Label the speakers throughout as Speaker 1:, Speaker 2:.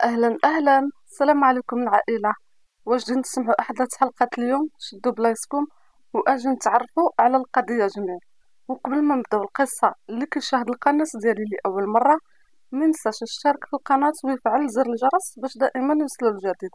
Speaker 1: اهلا اهلا، السلام عليكم العائله. واش جاي نسمعوا احداث حلقه اليوم؟ شدوا بلايصكم واجي نتعرفوا على القضيه جميع. وقبل ما نبداو القصه، اللي كيشاهد القناه ديالي لاول مره ما ينساش يشترك في القناه ويفعل زر الجرس باش دائما يوصلوا الجديد.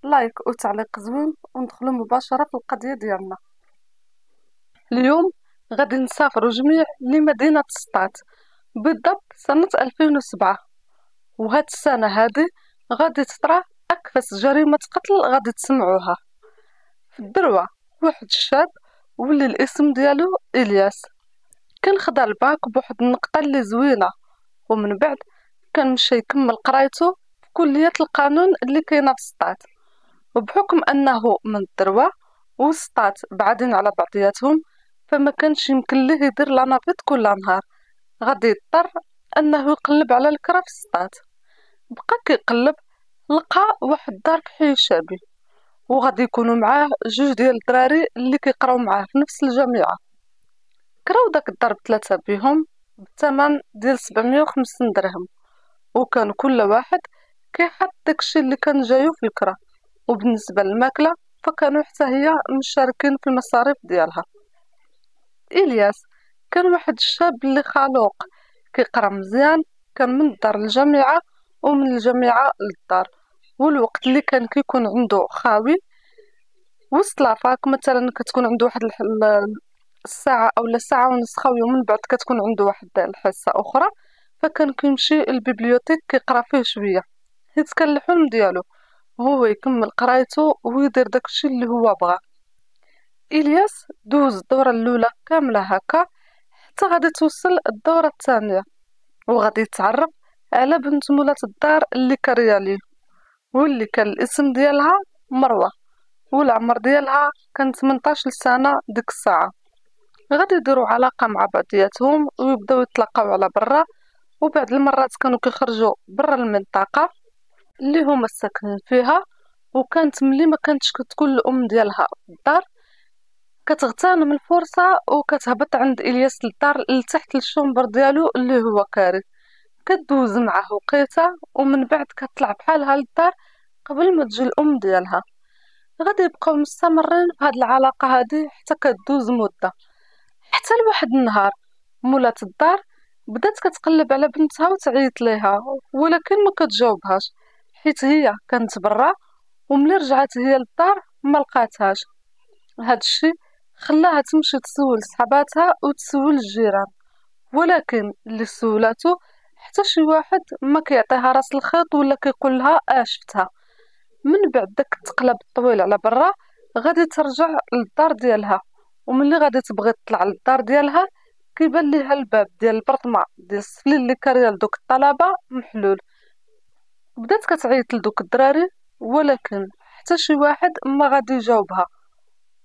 Speaker 1: لايك وتعليق زوين وندخلوا مباشره في القضيه ديالنا. اليوم غادي نسافروا جميع لمدينه سطات، بالضبط سنه 2007. وهاد السنة هادي غادي تطرح أكفس جريمة قتل غادي تسمعوها في الدروة. واحد الشاب واللي الاسم ديالو إلياس كان خدا الباك بواحد النقطة اللي زوينة، ومن بعد كان مشى يكمل قرايته في كلية القانون اللي كاينة في سطات. وبحكم أنه من الدروة وسطات بعادين على بعضياتهم، فما كانش يمكن ليه يدير لانافيت كل نهار، غادي يضطر أنه يقلب على الكرا في سطات. بقى كيقلب، لقى واحد الدار في حي الشعبي، وغادي يكونوا معاه جوج ديال الدراري اللي كيقراو معاه في نفس الجامعة. كراو داك الدار بثلاثة بيهم بالثمن ديال 750 درهم، وكان كل واحد كيحط داكشي اللي كان جايو في الكرا. وبالنسبة للماكلة فكانوا حتى هي مشاركين في المصاريف ديالها. إلياس كان واحد الشاب اللي خلوق، كيقرا مزيان، كان من الدار للجامعة ومن الجامعة للدار. والوقت اللي كان كيكون عنده خاوي وسط لافاك مثلا كتكون عنده واحد الساعة أو ساعة ونص خاوي، ومن بعد كتكون عنده واحد الحصة أخرى، فكان كيمشي للبيبليوتيك كيقرا فيه شوية، حيت كان الحلم ديالو هو يكمل قرايته ويدير داكشي اللي هو بغا. إلياس دوز الدورة الأولى كاملة هكا حتى غادي توصل الدورة الثانية، وغادي يتعرف على بنت مولات الدار اللي كاريه ليه، واللي كان الاسم ديالها مروة، والعمر ديالها كان 18 سنة ديك الساعة. غادي يديروا علاقة مع بعضياتهم ويبداو يتلاقاو على برا، وبعد المرات كانوا كيخرجوا برا المنطقة اللي هما ساكنين فيها. وكانت ملي ما كانتش كتكون الام ديالها في الدار، كتغتنم الفرصة وكتهبط عند إلياس للدار لتحت الشومبر ديالو اللي هو كاري، كدوز معاه وقيته، ومن بعد كتطلع بحالها للدار قبل ما تجي الأم ديالها. غادي يبقاو مستمرين في هاد العلاقة هادي حتى كدوز مدة، حتى لواحد النهار مولات الدار بدات كتقلب على بنتها وتعيط ليها، ولكن ما كتجاوبهاش حيت هي كانت برا. وملي رجعت هي للدار ما لقاتهاش. هاد الشي خلاها تمشي تسول صحاباتها وتسول الجيران، ولكن اللي سولاتو حتى شي واحد ما كيعطيها راس الخيط ولا كيقول لها شفتها. من بعد داك التقلب الطويل على برا غادي ترجع للدار ديالها، وملي غادي تبغي تطلع للدار ديالها كيبان ليها الباب ديال البرطمه ديال السفلي اللي كاريه لدوك الطلبه محلول. بدات كتعيط لدوك الدراري، ولكن حتى شي واحد ما غادي يجاوبها.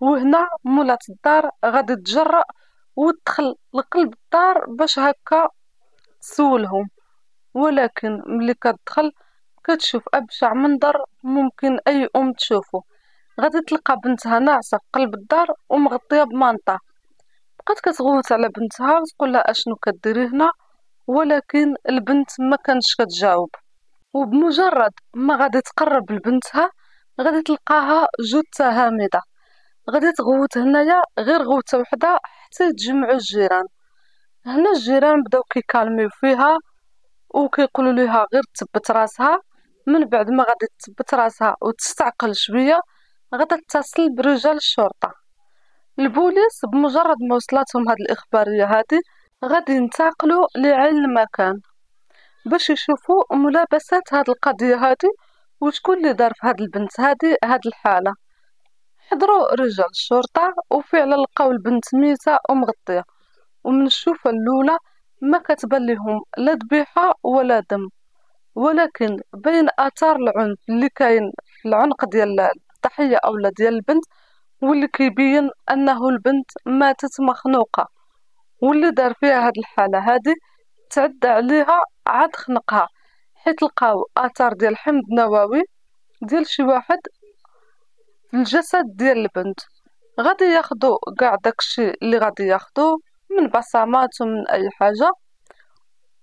Speaker 1: وهنا مولات الدار غادي تجرأ وتدخل لقلب الدار باش هكا تسولهم، ولكن ملي كتدخل كتشوف أبشع منظر ممكن أي أم تشوفه. غادي تلقى بنتها ناعسة في قلب الدار ومغطية بمانطا. بقات كتغوت على بنتها وتقول لها أشنو كديري هنا، ولكن البنت ما كانش كتجاوب. وبمجرد ما غادي تقرب لبنتها غادي تلقاها جثة هامدة. غادي تغوت هنايا غير غوتة وحدة حتى يتجمعوا الجيران. هنا الجيران بداو كيكالميو فيها وكيقولوا ليها غير تثبت راسها. من بعد ما غادي تثبت راسها وتستعقل شويه غادي تتصل برجال الشرطه. البوليس بمجرد ما وصلتهم هاد الاخباريه هادي غادي ينتقلوا لعين المكان باش يشوفوا ملابسات هاد القضيه هادي وشكون اللي دار في هاد البنت هادي هاد الحاله. حضروا رجال الشرطه وفعلا لقاو البنت ميته ومغطيه، ومن الشوفه الاولى ما كتبان لهم لا ذبيحه ولا دم، ولكن بين اثار العنف اللي كاين في العنق ديال الضحيه اولا ديال البنت، واللي كيبين انه البنت ماتت مخنوقه. واللي دار فيها هاد الحاله هادي تعدى عليها عاد خنقها، حيت لقاو اثار ديال حمض نووي ديال شي واحد في الجسد ديال البنت. غادي ياخدو كاع داكشي اللي غادي ياخدو من بصمات ومن اي حاجه،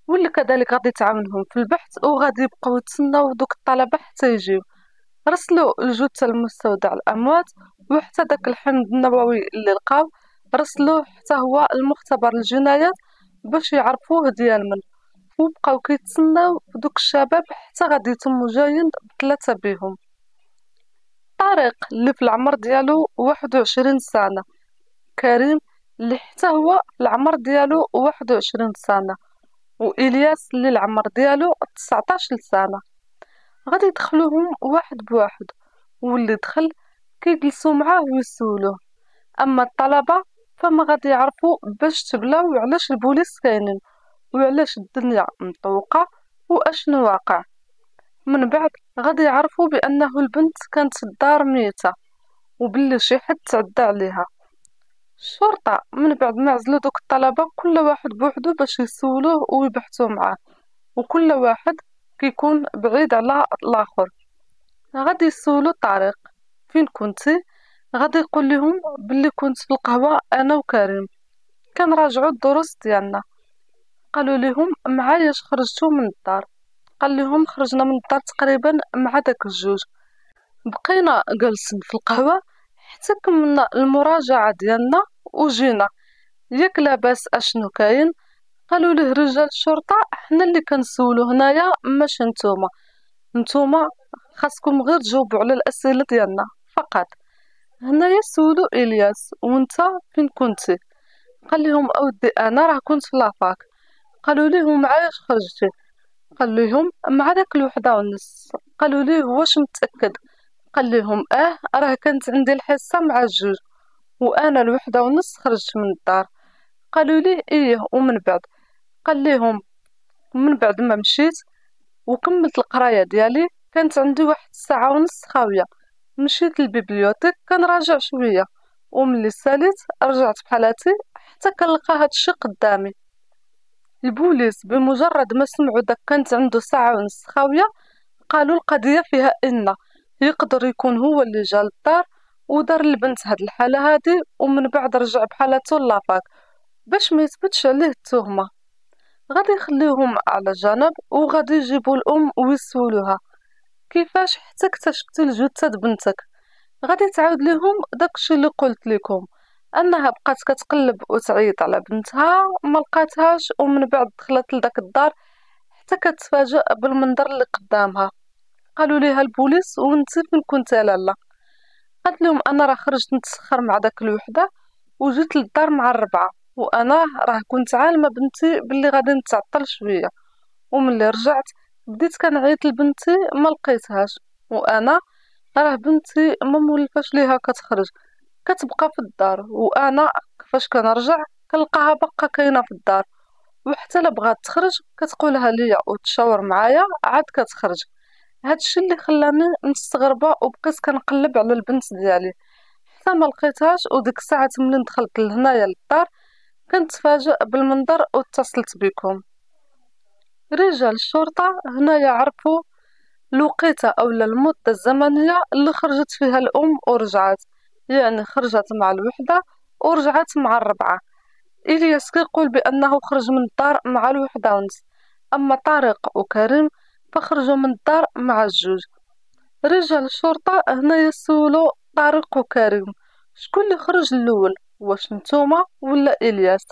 Speaker 1: واللي كذلك غادي تعاونهم في البحث وغادي يبقاو يتسناو دوك الطلبة حتى يجيو. رسلوا الجثة لمستودع الأموات، وحتى داك الحمض النووي اللي لقاو رسلوه حتى هو المختبر الجنايات باش يعرفوه ديال من. وبقاو كيتسناو دوك الشباب حتى غادي يتموا جايين بثلاثة بيهم. طارق اللي في العمر ديالو 21 سنة، كريم اللي حتى هو العمر ديالو 21 سنة، وإلياس اللي العمر ديالو 19 سنة. غادي يدخلوهم واحد بواحد، واللي دخل كيجلسوا معاه ويسولوه. اما الطلبه فما غادي يعرفوا باش تبلاو وعلاش البوليس كاينين وعلاش الدنيا مطوقه واشنو واقع. من بعد غادي يعرفوا بانه البنت كانت في الدار ميته وباللي شي حد تعدى عليها. الشرطه من بعد ما عزلوا دوك الطلبه كل واحد بوحدو باش يسولوه ويبحثوا معاه، وكل واحد كيكون بعيد على الاخر. غادي يسولو طارق فين كنتي، غادي يقول لهم باللي كنت في القهوة انا وكريم كنراجعوا الدروس ديالنا. قالوا لهم معاياش خرجتوا من الدار، قال لهم خرجنا من الدار تقريبا مع داك الجوج. بقينا جالسين في القهوة حتى كملنا المراجعة ديالنا وجينا. ياك لاباس اشنو كاين؟ قالوا له رجال الشرطة حنا اللي كنسولو هنايا ماشي نتوما خاصكم غير تجاوبوا على الأسئلة ديالنا فقط. هنايا سولو إلياس وانت فين كنتي؟ قال لهم اودي انا راه كنت في لافاك. قالوا ليه ومعاياش خرجتي؟ قال لهم مع داك الوحدة ونص. قالوا ليه واش متأكد؟ قال لهم راه كانت عندي الحصة مع الجوج وانا الوحدة ونص خرجت من الدار. قالوا ليه ايه ومن بعد؟ قال لهم من بعد ما مشيت وكملت القرايه ديالي كانت عندي واحد الساعه ونص خاويه، مشيت للبيبليوتيك كنراجع شويه، وملي ساليت رجعت بحالاتي حتى كنلقى هادشي قدامي. البوليس بمجرد ما سمعوا داك كانت عنده ساعه ونص خاويه قالوا القضيه فيها ان يقدر يكون هو اللي جا للدار ودار البنت هاد الحاله هادي ومن بعد رجع بحالته لافاك باش ما يثبتش عليه التهمه. غادي يخليوهم على جنب وغادي يجيبوا الام ويسولوها كيفاش حتى اكتشفتي الجثة بنتك. غادي تعاود لهم داكشي اللي قلت لكم، انها بقات كتقلب وتعيط على بنتها ما لقاتهاش ومن بعد دخلت لداك الدار حتى كتفاجأ بالمنظر اللي قدامها. قالوا ليها البوليس وانت فين كنتي لالا؟ قالت لهم انا راه خرجت نتسخر مع داك الوحده وجيت للدار مع الربعه، وانا راه كنت عالمه بنتي باللي غادي نتعطل شويه، وملي رجعت بديت كنعيط لبنتي ما لقيتهاش، وانا راه بنتي ما مولفاش ليها كتخرج كتبقى في الدار، وانا فاش كنرجع كنلقاها باقا كاينه في الدار، وحتى لا بغات تخرج كتقولها ليا وتشاور معايا عاد كتخرج. هادشي اللي خلاني مستغربه وبقيت كنقلب على البنت ديالي حتى ما لقيتهاش، وديك الساعه ملي دخلت لهنايا للدار كنتفاجأ بالمنظر واتصلت بكم. رجال الشرطه هنايا عرفوا الوقيته اولا المده الزمنيه اللي خرجت فيها الام ورجعت، يعني خرجت مع الوحده ورجعت مع الربعه. إلياس كيقول بأنه خرج من الدار مع الوحدة ونص، أما طارق وكريم فخرجوا من الدار مع الجوج. رجال الشرطة هنا يسولوا طارق وكريم شكون اللي خرج الأول، واش نتوما ولا إلياس؟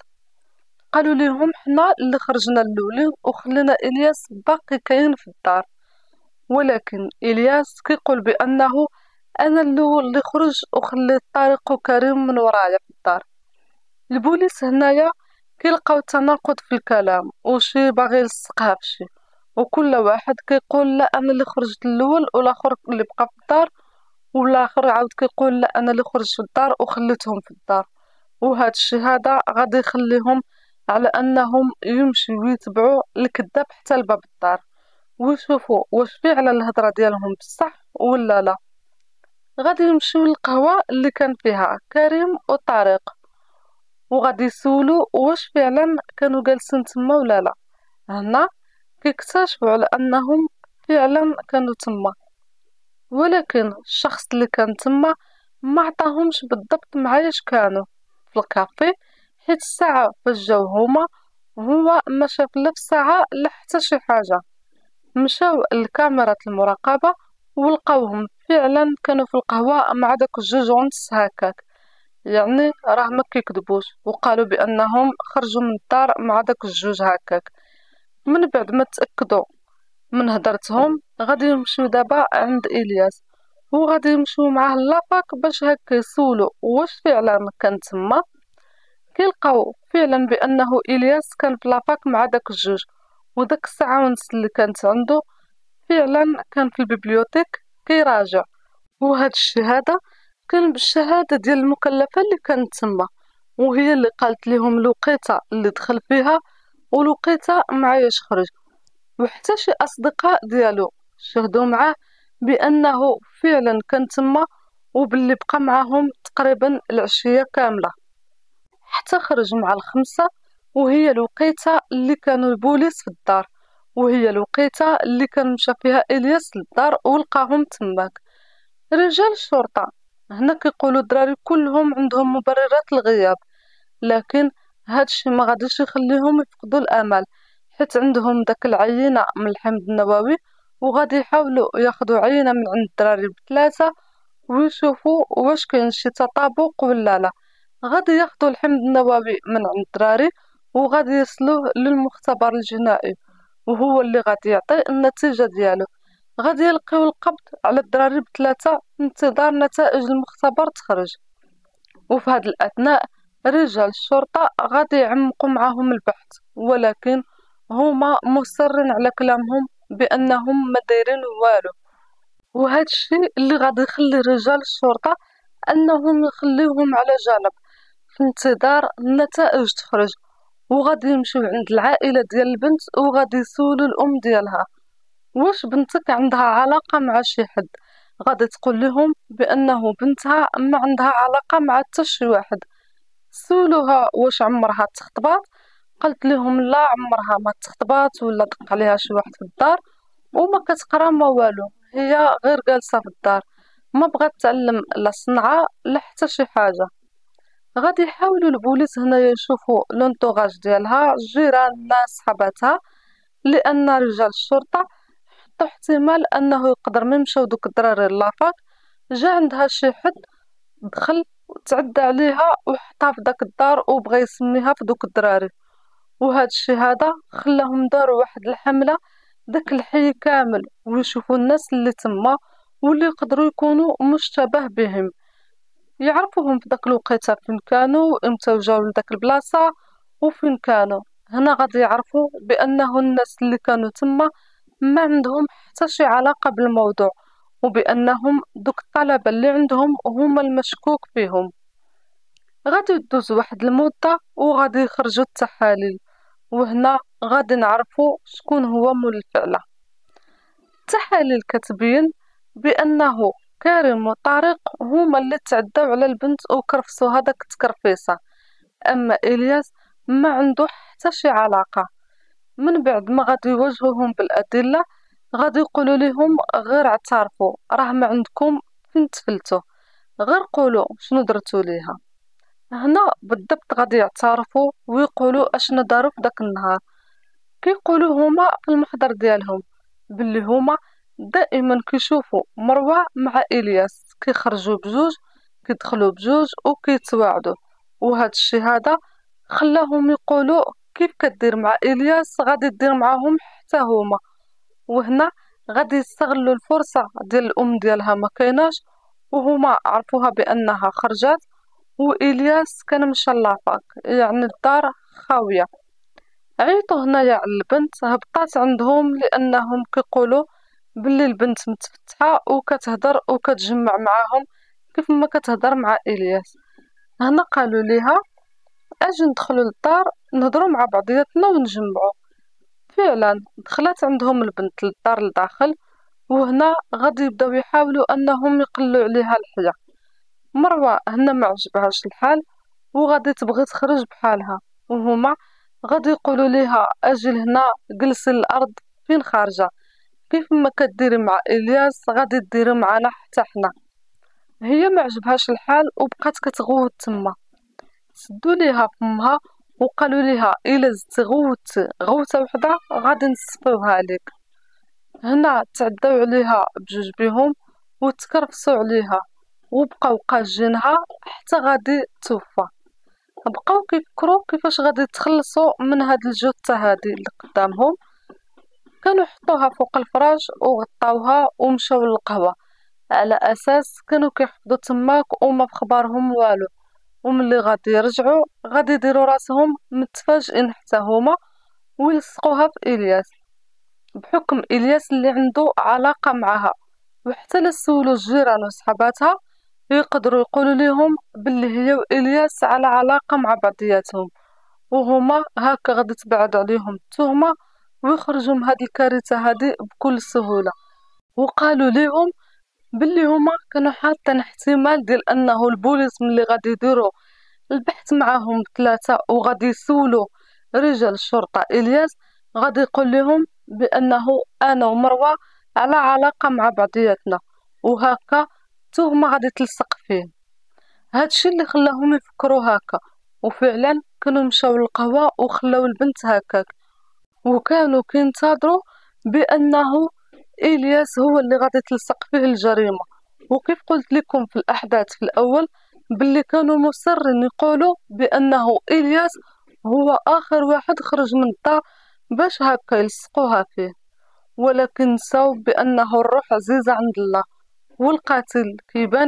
Speaker 1: قالوا لهم حنا اللي خرجنا الأولين وخلينا إلياس باقي كاين في الدار، ولكن إلياس كيقول بأنه أنا الأول اللي خرج وخليت طارق وكريم من ورايا في الدار. البوليس هنايا كيلقاو تناقض في الكلام وشي باغي يلصقها بشي، وكل واحد كيقول لا انا اللي خرجت الاول والاخر اللي بقى في الدار، والاخر عاود كيقول لا انا اللي خرجت في الدار وخليتهم في الدار. وهذا الشيء هذا غادي يخليهم على انهم يمشيو يتبعوا الكذاب حتى لباب الدار ويشوفوا واش فعلا الهضره ديالهم بصح ولا لا. غادي يمشيو للقهوه اللي كان فيها كريم وطارق وغادي يسولوا واش فعلا كانوا جالسين تما ولا لا. هنا كيكتشفوا على انهم فعلا كانوا تما، ولكن الشخص اللي كان تما ما عطاهمش بالضبط معاياش كانوا في الكافي، حيت الساعه فاش جاو هما هو ما شاف لا في ساعة لا حتى شي حاجة. مشاو لكاميرا المراقبة ولقاوهم فعلا كانوا في القهوة مع داك الجوج ونص هكاك، يعني راه ما كيكذبوش، وقالوا بانهم خرجوا من الدار مع داك الجوج هكاك. من بعد ما تاكدوا من هدرتهم غادي يمشيو دابا عند الياس، وغادي يمشيو معاه لافاك باش هكا يسولو واش فعلا كان تما. كيلقاو فعلا بانه الياس كان في لافاك مع داك الجوج، وداك الساعه ونص اللي كانت عنده فعلا كان في البيبليوتيك كيراجع. وهاد الشي هذا كان بالشهاده ديال المكلفه اللي كانت تما، وهي اللي قالت لهم الوقيته اللي دخل فيها والوقيته معاياش خرج. وحتى شي اصدقاء ديالو شهدوا معاه بانه فعلا كان تما، وباللي بقى معاهم تقريبا العشيه كامله حتى خرج مع الخمسة. وهي الوقيته اللي كانوا البوليس في الدار، وهي الوقيته اللي كان مشى فيها الياس للدار ولقاهم تماك. رجال الشرطه هنا كيقولوا الدراري كلهم عندهم مبررات الغياب، لكن هادشي ما غاديش يخليهم يفقدوا الامل، حيت عندهم داك العينه من الحمض النووي، وغادي يحاولوا ياخذوا عينه من عند الدراري بثلاثه ويشوفوا واش كاين شي تطابق ولا لا. غادي ياخذوا الحمض النووي من عند الدراري وغادي يرسلوه للمختبر الجنائي، وهو اللي غادي يعطي النتيجه ديالو. غادي يلقيو القبض على الدراري بثلاثه في انتظار نتائج المختبر تخرج. وفي هذا الأثناء رجال الشرطة غادي يعمقوا معاهم البحث، ولكن هما مصرين على كلامهم بأنهم ما دايرين والو. وهذا الشيء اللي غادي يخلي رجال الشرطة أنهم يخليوهم على جنب في انتظار النتائج تخرج، وغادي يمشيو عند العائلة ديال البنت وغادي يسولوا الأم ديالها واش بنتك عندها علاقة مع شي حد. غادي تقول لهم بأنه بنتها ما عندها علاقة مع حتى شي واحد. سولوها واش عمرها تخطبات، قالت لهم لا عمرها ما تخطبات ولا دق عليها شي واحد في الدار، وما كتقرا ما والو، هي غير جالسه في الدار ما بغات تعلم لا صنعه لا حتى شي حاجه. غادي يحاولوا البوليس هنايا يشوفوا لونطوغاج ديالها، الجيران، الناس صحاباتها، لان رجال الشرطه حطوا احتمال انه يقدر من مشاو دوك الدراري لافاك جا عندها شي حد دخل وتعدى عليها وحطها في داك الدار وبغى يسميها في دوك الدراري. وهذا الشيء هذا خلاهم داروا واحد الحملة داك الحي كامل ويشوفوا الناس اللي تما واللي يقدروا يكونوا مشتبه بهم، يعرفوهم في داك الوقيته فين كانوا وامتى جاو لداك البلاصه وفين كانوا. هنا غادي يعرفوا بانه الناس اللي كانوا تما ما عندهم حتى شي علاقه بالموضوع، وبانهم دوك الطلبه اللي عندهم هما المشكوك فيهم. غادي يدوز واحد المدة وغادي يخرجوا التحاليل، وهنا غادي نعرفوا شكون هو مول الفعلة. التحاليل كتبين بأنه كريم وطارق هما اللي تعداو على البنت وكرفسوا هذاك التكرفيصة، أما إلياس ما عنده حتى شي علاقة. من بعد ما غادي يواجهوهم بالأدلة غادي يقولوا لهم غير اعترفوا، راه ما عندكم فين تفلتوا، غير قولوا شنو درتوا ليها. هنا بالضبط غادي يعترفوا ويقولوا اشنا داروا في داك النهار. كيقولوا هما في المحضر ديالهم باللي هما دائما كيشوفوا مروة مع الياس كيخرجوا بجوج كيدخلوا بجوج وكيتواعدوا. وهذا الشيء هذا خلاهم يقولوا كيف كدير مع الياس غادي دير معاهم حتى هما. وهنا غادي يستغلوا الفرصة ديال الام ديالها ما كايناش، وهما عرفوها بانها خرجت وإلياس كان مشى لافاك، يعني الدار خاوية. عيطوا هنايا على البنت، هبطات عندهم لأنهم كيقولوا بلي البنت متفتحة وكتهدر وكتجمع معاهم كيف ما كتهدر مع إلياس. هنا قالوا ليها اجي ندخلوا للدار نهضروا مع بعضياتنا ونجمعوا. فعلا دخلت عندهم البنت للدار لداخل، وهنا غادي يبداو يحاولوا انهم يقلوا عليها الحياة. مروة هنا ما عجبهاش الحال وغادي تبغي تخرج بحالها، وهما غادي يقولوا ليها اجي لهنا جلسي الارض فين خارجه، كيف ما كديري مع الياس غادي ديري معنا حتى حنا. هي ما عجبهاش الحال وبقات كتغوت تما. سدوا ليها فمها وقالوا ليها الا زدتي غوته وحده غادي نصفيوها لك. هنا تعداو عليها بجوج بيهم وتكرفسوا عليها وبقاو قاجينها حتى غادي توفى. بقاو كيفكروا كيفاش غادي يتخلصوا من هاد الجثه هادي اللي قدامهم. كانوا حطوها فوق الفراش وغطاوها ومشاو للقهوه على اساس كانوا كيحفظوا تماك وما بخبارهم والو، وملي غادي يرجعوا غادي يديروا راسهم متفاجئين حتى هما ويلصقوها في الياس، بحكم الياس اللي عنده علاقه معها. وحتى لا سولو الجيران وصحاباتها يقدروا يقولوا لهم باللي هي والياس على علاقه مع بعضياتهم، وهما هكا غادي تبعد عليهم التهمه ويخرجوا من هاد الكارثه هادي بكل سهوله. وقالوا لهم باللي هما كانوا حاطين احتمال ديال انه البوليس ملي غادي يديروا البحث معاهم ثلاثه وغادي يسولوا رجال الشرطه الياس غادي يقول لهم بانه انا ومروه على علاقه مع بعضياتنا، وهكا تهمه غادي تلصق فيه. هادشي اللي خلاهم يفكروا هكا، وفعلا كانوا مشاو للقهوه وخلاو البنت هكاك، وكانوا كينتظروا بانه الياس هو اللي غادي تلصق فيه الجريمه. وكيف قلت لكم في الاحداث في الاول باللي كانوا مصرين يقولوا بانه الياس هو اخر واحد خرج من الدار باش هكا يلصقوها فيه، ولكن نساو بانه الروح عزيزه عند الله، والقاتل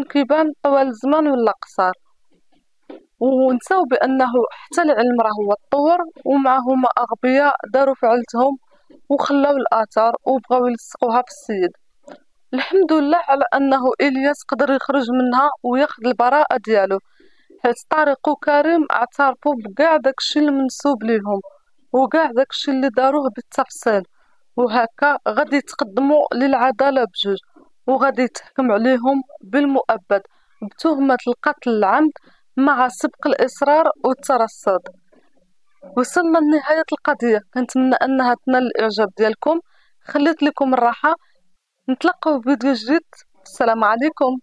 Speaker 1: كيبان طوال الزمان ولا قصار. ونساو بانه حتى العلم راه هو تطور ومعهما اغبياء داروا فعلتهم وخلاو الاثار وبغاو يلصقوها في السيد. الحمد لله على انه الياس قدر يخرج منها وياخذ البراءه ديالو، حيت طارق وكريم اعترفوا بكاع داكشي المنسوب ليهم وكاع داكشي اللي داروه بالتفصيل. وهكا غادي يتقدموا للعداله بجوج وغادي يتحكم عليهم بالمؤبد بتهمه القتل العمد مع سبق الاصرار والترصد. وصلنا لنهايه القضيه، كنتمنى انها تنال الاعجاب ديالكم. خليت لكم الراحه، نتلاقاو في فيديو جديد. السلام عليكم.